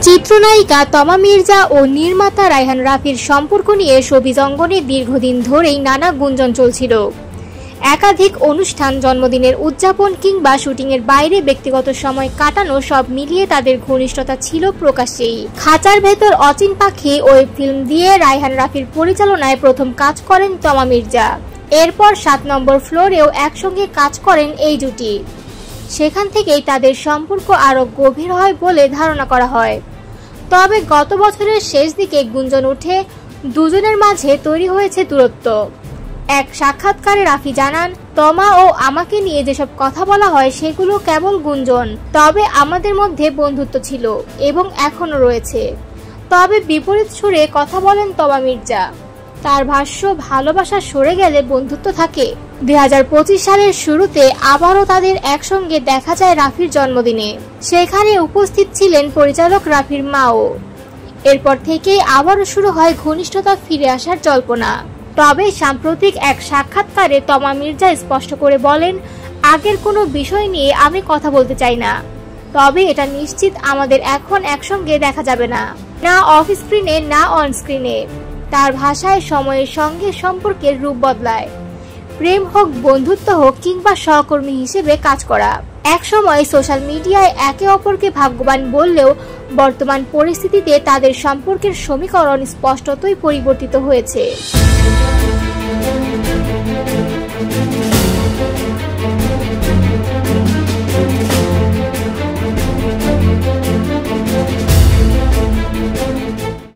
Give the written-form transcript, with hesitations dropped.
চিত্রনায়িকা তমা মির্জা ও নির্মাতা রায়হান রাফির সম্পর্ক নিয়ে শোবিজ অঙ্গনে দীর্ঘদিন ধরেই নানা গুঞ্জন চলছিল। একাধিক অনুষ্ঠান, জন্মদিনের উদযাপন কিংবা শুটিংয়ের বাইরে ব্যক্তিগত সময় কাটানো সব মিলিয়ে তাদের ঘনিষ্ঠতা ছিল প্রকাশ্যেই। খাঁচার ভেতর অচিন পাখি ওয়েব ফিল্ম দিয়ে রায়হান রাফির পরিচালনায় প্রথম কাজ করেন তমা মির্জা। এরপর 7 নম্বর ফ্লোরেও একসঙ্গে কাজ করেন এই জুটি। সেখান থেকেই তাদের সম্পর্ক আরো গভীর হয় বলে ধারণা করা হয়। তবে গত বছরের শেষ দিকে গুঞ্জন উঠে দুজনের মাঝে তৈরি হয়েছে দূরত্ব। এক সাক্ষাৎকারে রাফি জানান, তমা ও আমাকে নিয়ে যেসব কথা বলা হয় সেগুলো কেবল গুঞ্জন, তবে আমাদের মধ্যে বন্ধুত্ব ছিল এবং এখনো রয়েছে। তবে বিপরীত সুরে কথা বলেন তমা মির্জা। তার ভাষ্য, ভালোবাসা সরে গেলে বন্ধুত্ব থাকে। 2025 সালের শুরুতে আবারও তাদের একসঙ্গে দেখা যায় রাফির জন্মদিনে। সেখানে উপস্থিত ছিলেন পরিচালক রাফির মাও। এরপর থেকেই আবারও শুরু হয় ঘনিষ্ঠতা ফিরে আসার জল্পনা। তবে সাম্প্রতিক এক সাক্ষাৎকারে তমা মির্জা স্পষ্ট করে বলেন, আগের কোনো বিষয় নিয়ে আমি কথা বলতে চাই না। তবে এটা নিশ্চিত আমাদের এখন একসঙ্গে দেখা যাবে না, না অফ স্ক্রিনে না অন স্ক্রিনে। তার ভাষায় সময়ের সঙ্গে সম্পর্কের রূপ বদলায়। প্রেম হোক, বন্ধুত্ব হোক কিংবা সহকর্মী হিসেবে কাজ করা। একসময় সোশ্যাল মিডিয়ায় একে অপরকে ভাগ্যবান বললেও বর্তমান পরিস্থিতিতে তাদের সম্পর্কের সমীকরণ স্পষ্টতই পরিবর্তিত হয়েছে।